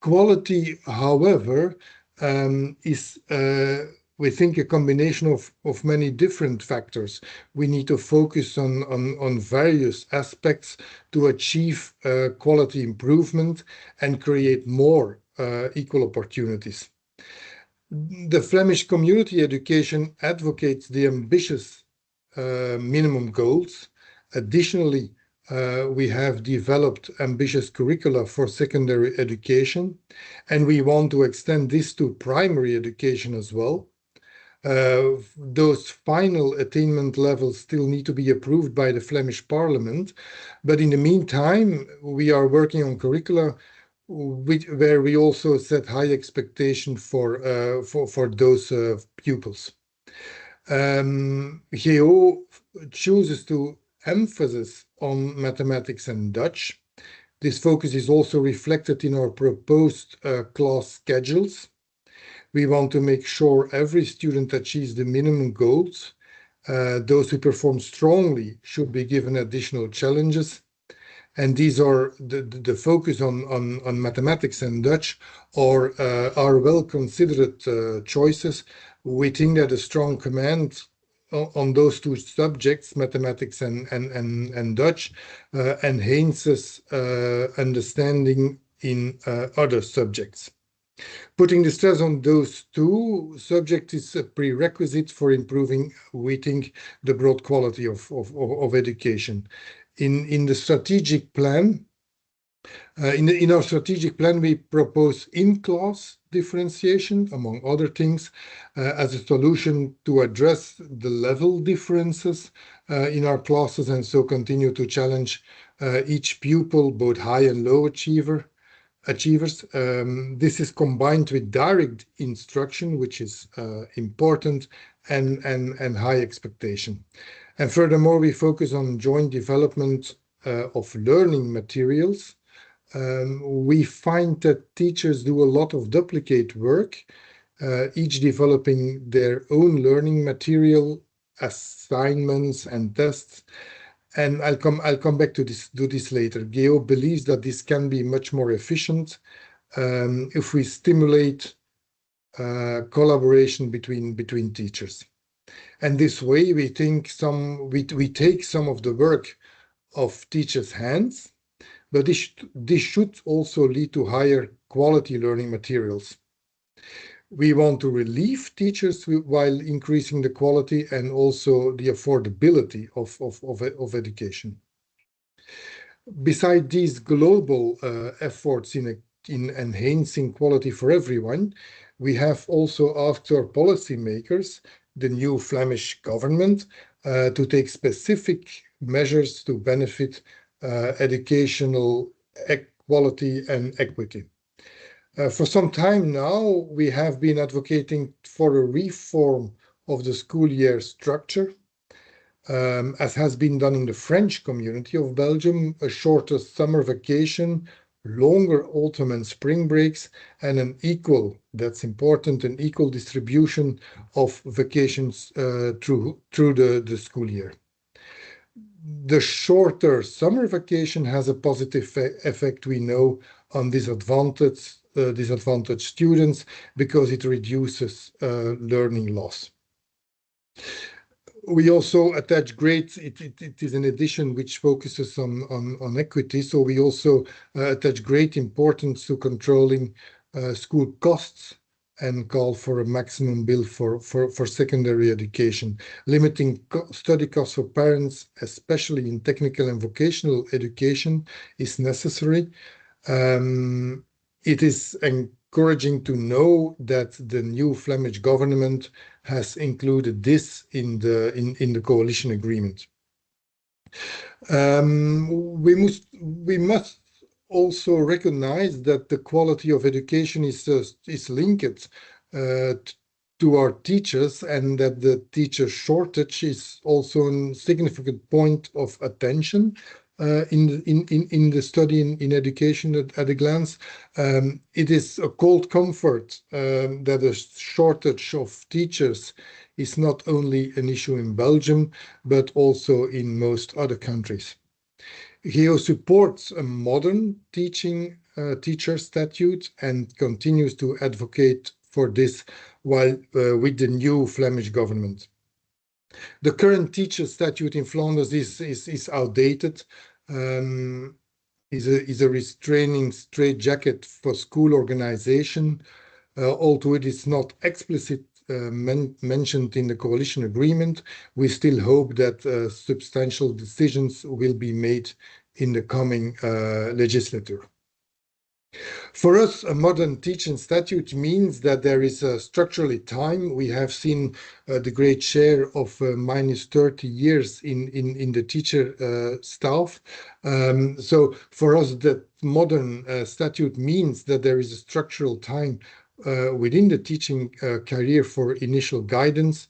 Speaker 3: Quality, however, is we think a combination of many different factors. We need to focus on various aspects to achieve quality improvement and create more equal opportunities. The Flemish community education advocates the ambitious minimum goals. Additionally, we have developed ambitious curricula for secondary education, and we want to extend this to primary education as well. Those final attainment levels still need to be approved by the Flemish Parliament, but in the meantime, we are working on curricula where we also set high expectation for those pupils. GO chooses to emphasis on mathematics and Dutch. This focus is also reflected in our proposed class schedules. We want to make sure every student achieves the minimum goals. Those who perform strongly should be given additional challenges. And these are the focus on mathematics and Dutch are well considered choices. We think that a strong command on those two subjects, mathematics and Dutch, enhances understanding in other subjects. Putting the stress on those two subjects is a prerequisite for improving, we think, the broad quality of education. In the strategic plan, in our strategic plan, we propose in-class differentiation, among other things, as a solution to address the level differences in our classes, and so continue to challenge each pupil, both high and low achievers. This is combined with direct instruction, which is important, and high expectation. And furthermore, we focus on joint development of learning materials. We find that teachers do a lot of duplicate work, each developing their own learning material, assignments and tests. And I'll come back to this later. GEO believes that this can be much more efficient if we stimulate collaboration between teachers. And this way, we think we take some of the work of teachers' hands, but this should also lead to higher quality learning materials. We want to relieve teachers while increasing the quality and also the affordability of education. Beside these global efforts in enhancing quality for everyone, we have also asked our policymakers, the new Flemish government, to take specific measures to benefit educational equality and equity. For some time now, we have been advocating for a reform of the school year structure, as has been done in the French community of Belgium, a shorter summer vacation, longer autumn and spring breaks, and an equal, that's important, an equal distribution of vacations through the school year. The shorter summer vacation has a positive effect, we know, on disadvantaged students because it reduces learning loss. We also attach great, it is an edition which focuses on equity, so we also attach great importance to controlling school costs and call for a maximum bill for secondary education. Limiting study costs for parents, especially in technical and vocational education, is necessary. It is encouraging to know that the new Flemish government has included this in the coalition agreement. We must also recognize that the quality of education is linked to our teachers, and that the teacher shortage is also a significant point of attention in the study in education at a glance. It is a cold comfort that a shortage of teachers is not only an issue in Belgium, but also in most other countries. GEO supports a modern teacher statute and continues to advocate for this while with the new Flemish government. The current teacher statute in Flanders is outdated, is a restraining straitjacket for school organization, although it is not explicit mentioned in the coalition agreement. We still hope that substantial decisions will be made in the coming legislature. For us, a modern teaching statute means that there is structurally time. We have seen the great share of minus 30 years in the teacher staff. So for us, that modern statute means that there is a structural time within the teaching career for initial guidance,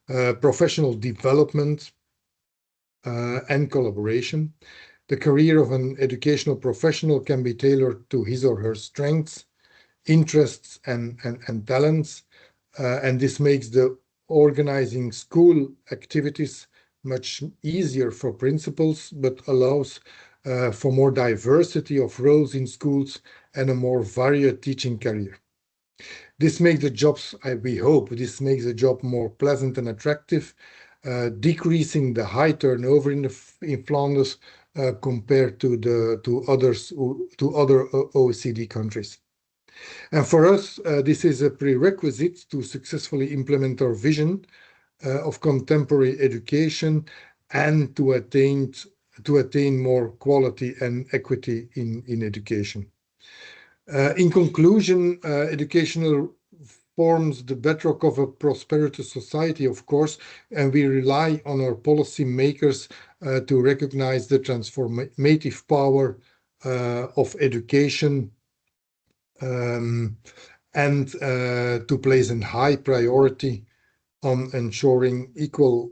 Speaker 3: professional development, and collaboration. The career of an educational professional can be tailored to his or her strengths, interests, and talents. And this makes the organizing school activities much easier for principals, but allows for more diversity of roles in schools and a more varied teaching career. This makes the jobs, we hope, this makes the job more pleasant and attractive, decreasing the high turnover in Flanders compared to other OECD countries. And for us, this is a prerequisite to successfully implement our vision of contemporary education and to attain more quality and equity in education. In conclusion, educational forms the bedrock of a prosperous society, of course, and we rely on our policy makers to recognize the transformative power of education and to place a high priority on ensuring equal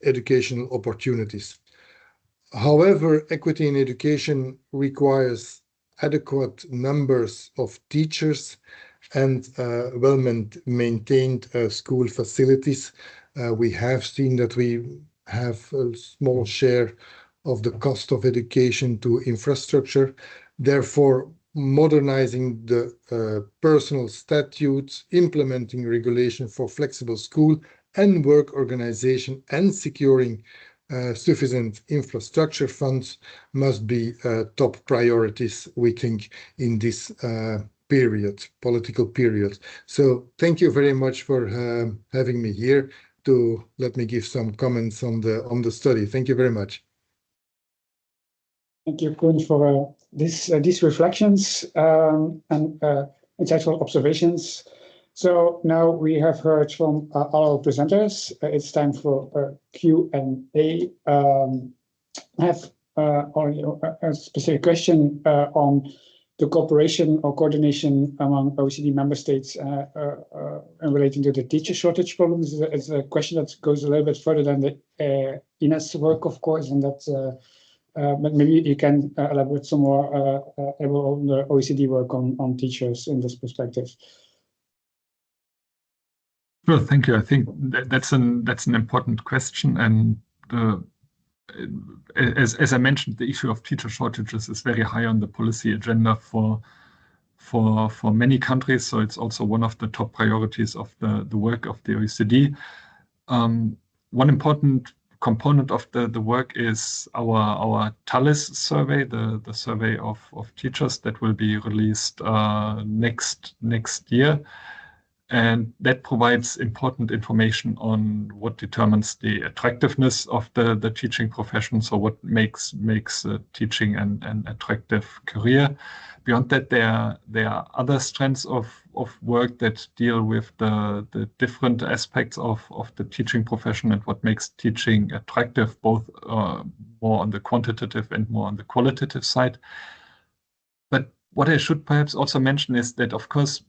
Speaker 3: educational opportunities. However, equity in education requires adequate numbers of teachers and well-maintained school facilities. We have seen that we have a small share of the cost of education to infrastructure. Therefore, modernizing the personal statutes, implementing regulation for flexible school and work organization, and securing sufficient infrastructure funds must be top priorities, we think, in this political period. So thank you very much for having me here to let me give some comments on the study. Thank you very much.
Speaker 1: Thank you, Koen, for these reflections and insightful observations. So now we have heard from all our presenters. It's time for Q&A. I have a specific question on the cooperation or coordination among OECD member states and relating to the teacher shortage problem. It's a question that goes a little bit further than the Ines work, of course, and that's but maybe you can elaborate some more on the OECD work on teachers in this perspective.
Speaker 2: Well, thank you. I think that's an important question, and as I mentioned, the issue of teacher shortages is very high on the policy agenda for many countries. So it's also one of the top priorities of the work of the OECD. One important component of the work is our TALIS survey, the survey of teachers that will be released next year. And that provides important information on what determines the attractiveness of the teaching profession. So what makes teaching an attractive career. Beyond that, there are other strands of work that deal with the different aspects of the teaching profession and what makes teaching attractive, both more on the quantitative and more on the qualitative side. But what I should perhaps also mention is that, of course,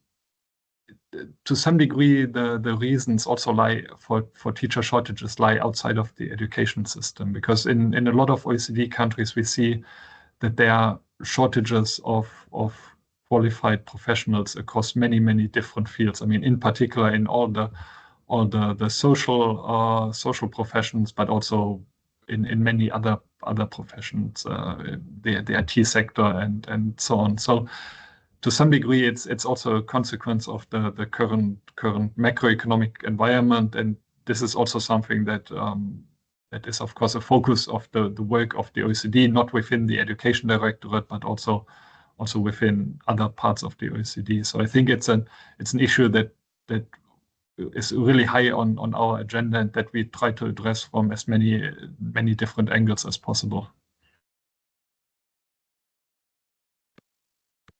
Speaker 2: to some degree, the reasons also lie for teacher shortages lie outside of the education system, because in a lot of OECD countries, we see that there are shortages of qualified professionals across many different fields. I mean, in particular, in all the social professions, but also in many other professions, the IT sector and so on. So, to some degree, it's also a consequence of the current macroeconomic environment, and this is also something that is, of course, a focus of the work of the OECD, not within the Education Directorate, but also within other parts of the OECD. So I think it's an issue that is really high on our agenda and that we try to address from as many different angles as possible.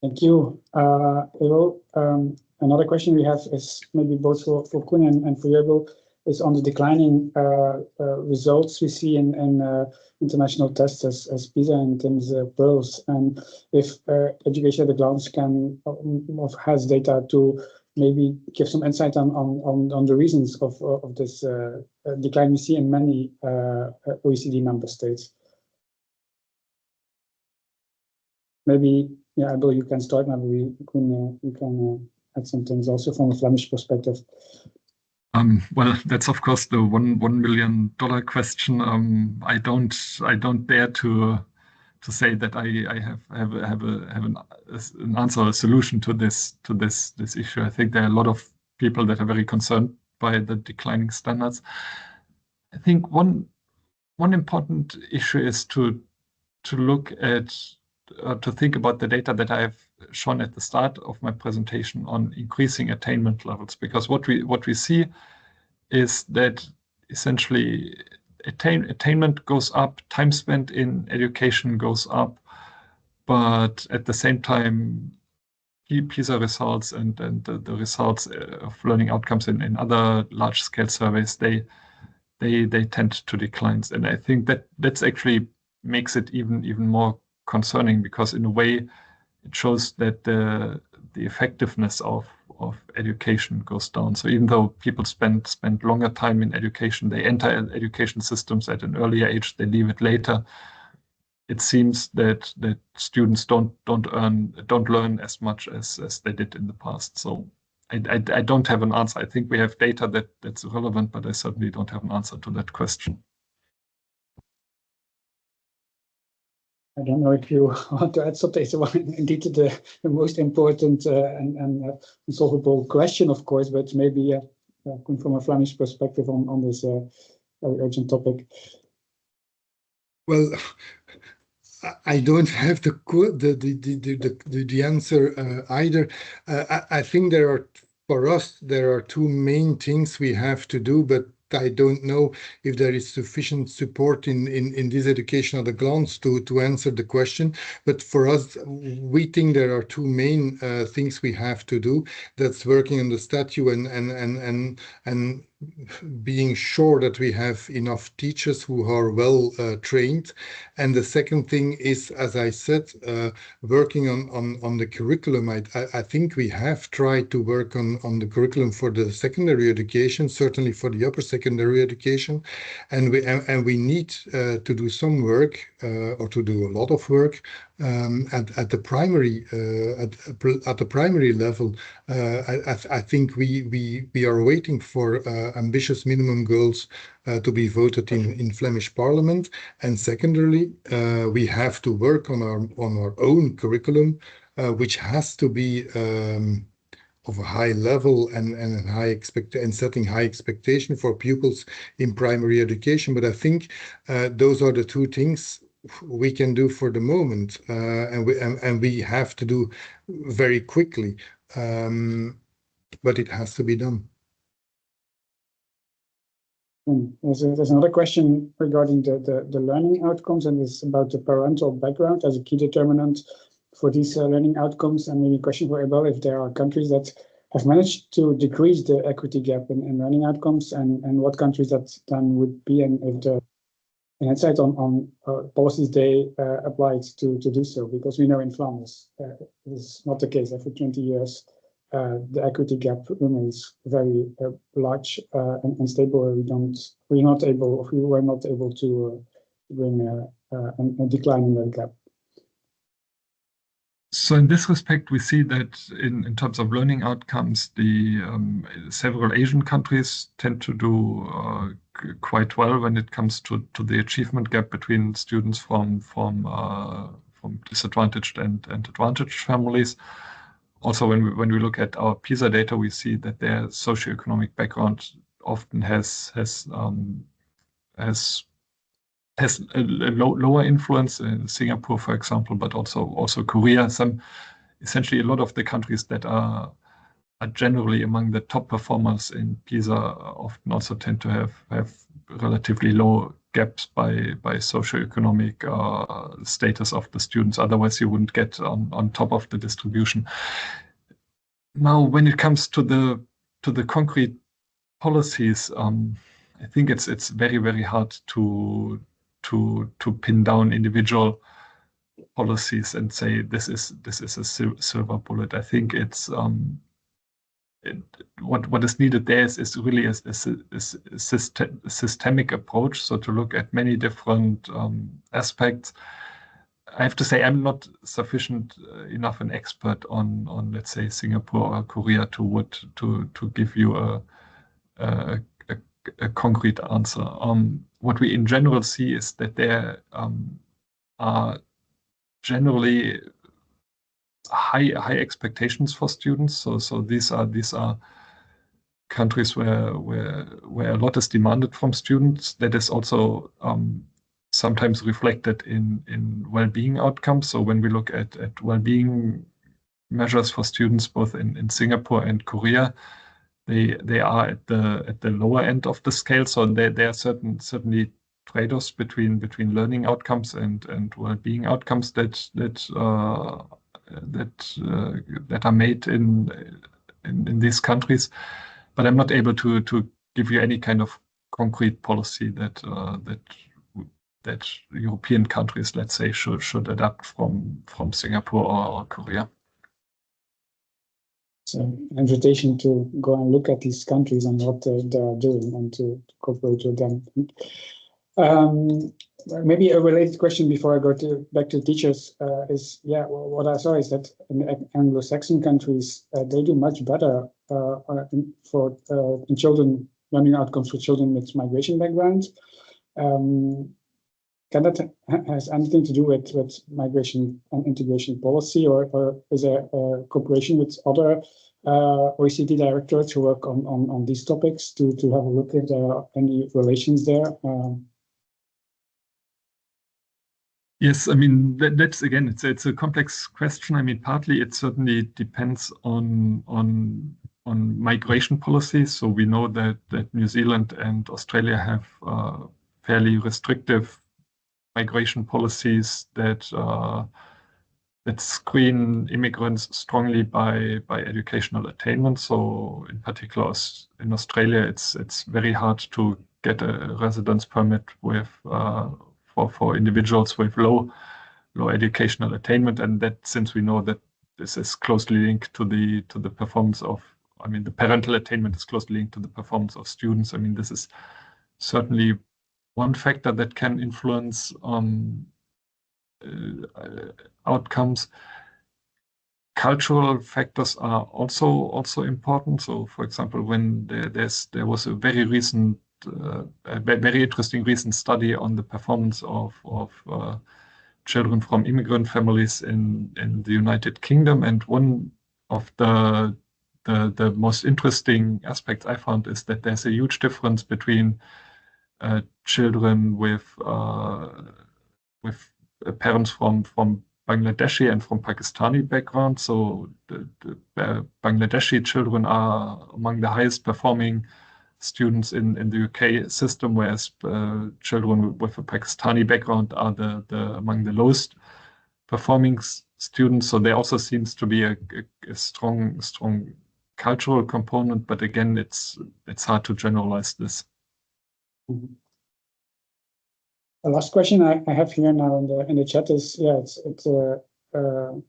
Speaker 1: Thank you, Abel. Another question we have is maybe both for Koen and for Abel, is on the declining results we see in international tests as PISA in terms of pearls, and if education at a glance can has data to maybe give some insight on the reasons of this decline we see in many OECD member states. Maybe, yeah, Abel, you can start. Maybe we can add some things also from a Flemish perspective.
Speaker 2: Well, that's of course the $1 million question. I don't dare to say that I have an answer or a solution to this issue. I think there are a lot of people that are very concerned by the declining standards. I think one important issue is to look at to think about the data that I have shown at the start of my presentation on increasing attainment levels, because what we see is that essentially attainment goes up, time spent in education goes up, but at the same time PISA results and the results of learning outcomes in other large-scale surveys, they tend to decline. And I think that's actually makes it even more concerning, because in a way it shows that the effectiveness of education goes down. So even though people spend longer time in education, they enter education systems at an earlier age, they leave it later, it seems that students don't learn as much as they did in the past. So I don't have an answer. I think we have data that's relevant, but I certainly don't have an answer to that question.
Speaker 1: I don't know if you want to add something. It's indeed the most important and unsolvable question, of course, but maybe from a Flemish perspective on this very urgent topic.
Speaker 3: Well, I don't have the answer either. I think for us there are two main things we have to do, but I don't know if there is sufficient support in this education at a glance to answer the question. But for us, we think there are two main things we have to do. That's working on the statute and being sure that we have enough teachers who are well trained. And the second thing is, as I said, working on the curriculum. I think we have tried to work on the curriculum for the secondary education, certainly for the upper secondary education, and we need to do some work or to do a lot of work at the primary level. I think we are waiting for ambitious minimum goals to be voted in Flemish Parliament, and secondarily, we have to work on our own curriculum, which has to be of a high level and setting high expectation for pupils in primary education. But I think those are the two things we can do for the moment, and we have to do very quickly, but it has to be done.
Speaker 1: There's another question regarding the learning outcomes, and it's about the parental background as a key determinant for these learning outcomes. And maybe a question for Abel, if there are countries that have managed to decrease the equity gap in learning outcomes, and what countries that then would be, and if the insight on policies they applied to do so, because we know in Vlaams this is not the case. After 20 years, the equity gap remains very large and stable. We were not able to bring a decline in that gap.
Speaker 2: So in this respect, we see that in terms of learning outcomes, the several Asian countries tend to do quite well when it comes to the achievement gap between students from disadvantaged and advantaged families. Also, when we look at our PISA data, we see that their socioeconomic background often has a lower influence in Singapore, for example, but also Korea. Essentially a lot of the countries that are generally among the top performers in PISA often also tend to have relatively low gaps by socioeconomic status of the students. Otherwise, you wouldn't get on top of the distribution. Now, when it comes to the concrete policies, I think it's very, very hard to pin down individual policies and say this is a silver bullet. I think it's what is needed there is really a systemic approach. So to look at many different aspects. I have to say I'm not sufficient enough an expert on let's say Singapore or Korea to give you a concrete answer. What we in general see is that there are generally high expectations for students. So these are countries where a lot is demanded from students. That is also sometimes reflected in well-being outcomes. So when we look at well-being measures for students both in Singapore and Korea, they are at the lower end of the scale. So there are certainly trade-offs between learning outcomes and well-being outcomes that are made in these countries. But I'm not able to give you any kind of concrete policy that European countries, let's say, should adapt from Singapore or Korea.
Speaker 1: So an invitation to go and look at these countries and what they are doing and to cooperate with them. Maybe a related question before I go back to teachers is, what I saw is that in Anglo-Saxon countries, they do much better in children, learning outcomes for children with migration backgrounds. Can that has anything to do with migration and integration policy, or is there cooperation with other OECD directorates who work on these topics to have a look if there are any relations there?
Speaker 2: Yes, I mean that's again it's a complex question. I mean partly it certainly depends on migration policies. So we know that New Zealand and Australia have fairly restrictive migration policies that screen immigrants strongly by educational attainment. So in particular in Australia, it's very hard to get a residence permit with for individuals with low educational attainment, and that since we know that this is closely linked to the performance of, I mean, the parental attainment is closely linked to the performance of students. I mean, this is certainly one factor that can influence outcomes. Cultural factors are also important. So, for example, when there was a very recent, very interesting recent study on the performance of children from immigrant families in the United Kingdom, and one of the most interesting aspects I found is that there's a huge difference between children with parents from Bangladeshi and from Pakistani background. So the Bangladeshi children are among the highest performing students in the UK system, whereas children with a Pakistani background are among the lowest performing students. So there also seems to be a strong cultural component, but again, it's hard to generalize this.
Speaker 1: Mm-hmm. The last question I have here now in the chat is, it's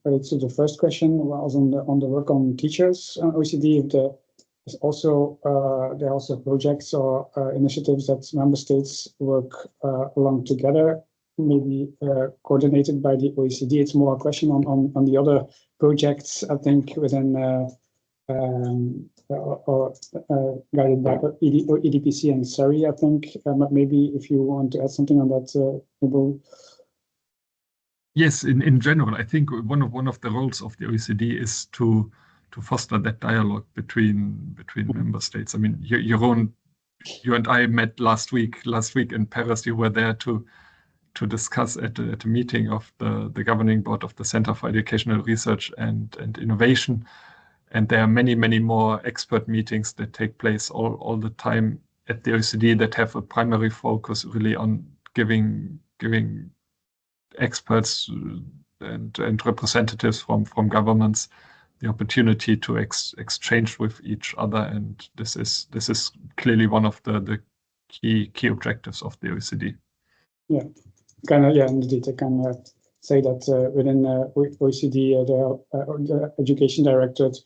Speaker 1: relates to the first question. Was on the work on teachers OECD. There are also projects or initiatives that member states work along together, maybe coordinated by the OECD. It's more a question on the other projects, I think, within guided by EDPC and SERI, I think. Maybe if you want to add something on that, Nibo.
Speaker 2: Yes, in general, I think one of the roles of the OECD is to foster that dialogue between member states. I mean, you and I met last week in Paris. You were there to discuss at a meeting of the governing board of the Center for Educational Research and Innovation. And there are many more expert meetings that take place all the time at the OECD that have a primary focus really on giving experts and representatives from governments the opportunity to exchange with each other, and this is clearly one of the key objectives of the OECD.
Speaker 1: Yeah, indeed. I can say that within OECD, the Education Directorate,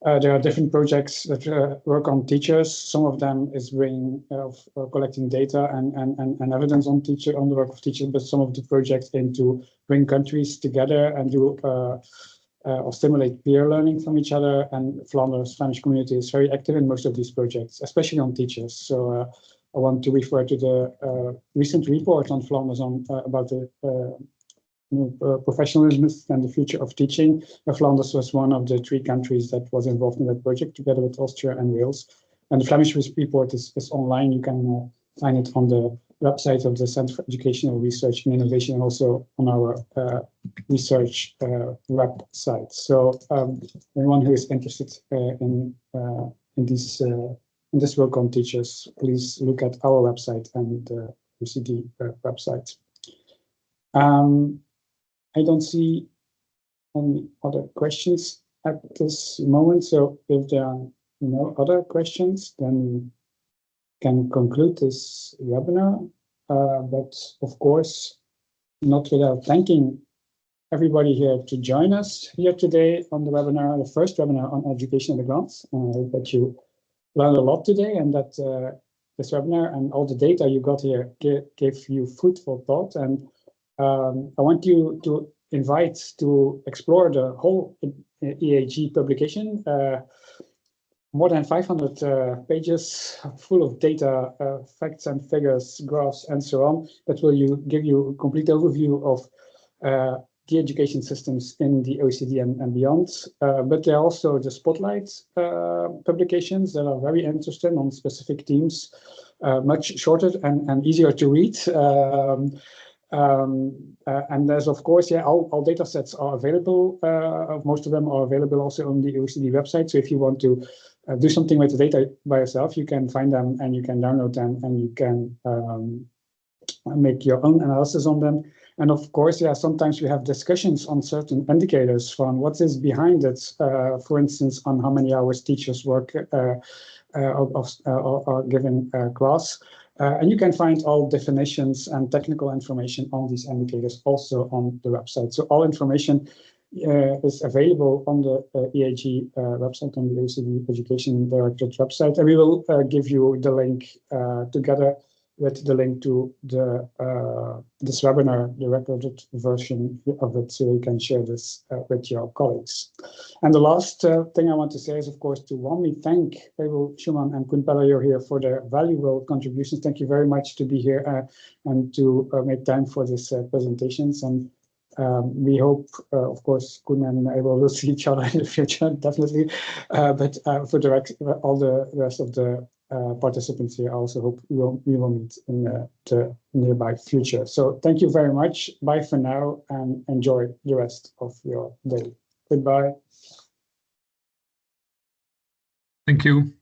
Speaker 1: there are different projects that work on teachers. Some of them is collecting data and evidence on the work of teachers, but some of the projects aim to bring countries together and do or stimulate peer learning from each other. And Flanders Flemish community is very active in most of these projects, especially on teachers. So I want to refer to the recent report on Flanders about the professionalism and the future of teaching. Flanders was one of the 3 countries that was involved in that project, together with Austria and Wales. And the Flemish report is online. You can find it on the website of the Centre for Educational Research and Innovation, and also on our research website. So anyone who is interested in this work on teachers, please look at our website and the OECD website. I don't see any other questions at this moment. So if there are no other questions, then we can conclude this webinar. But of course, not without thanking everybody here to join us here today on the webinar, the first webinar on education at a glance. I hope that you learned a lot today, and that this webinar and all the data you got here gave you food for thought. And I want you to invite to explore the whole EAG publication. More than 500 pages full of data, facts and figures, graphs, and so on, that will give you a complete overview of the education systems in the OECD and beyond. But there are also the spotlight publications that are very interesting on specific themes, much shorter and easier to read. And there's, of course, all data sets are available. Most of them are available also on the OECD website. So if you want to do something with the data by yourself, you can find them and you can download them and you can make your own analysis on them. And of course, sometimes we have discussions on certain indicators from what is behind it. For instance, on how many hours teachers work or given class. And you can find all definitions and technical information on these indicators also on the website. So all information is available on the EAG website, on the OECD Education Directorate website. And we will give you the link together with the link to the this webinar, the recorded version of it, so you can share this with your colleagues. And the last thing I want to say is, of course, to warmly thank Abel Schumann and Koen Pellier here for their valuable contributions. Thank you very much to be here and to make time for this presentations. And we hope, of course, Koen and Abel will see each other in the future, definitely. But for all the rest of the participants here, I also hope we will meet in the nearby future. So thank you very much. Bye for now, and enjoy the rest of your day. Goodbye.
Speaker 2: Thank you.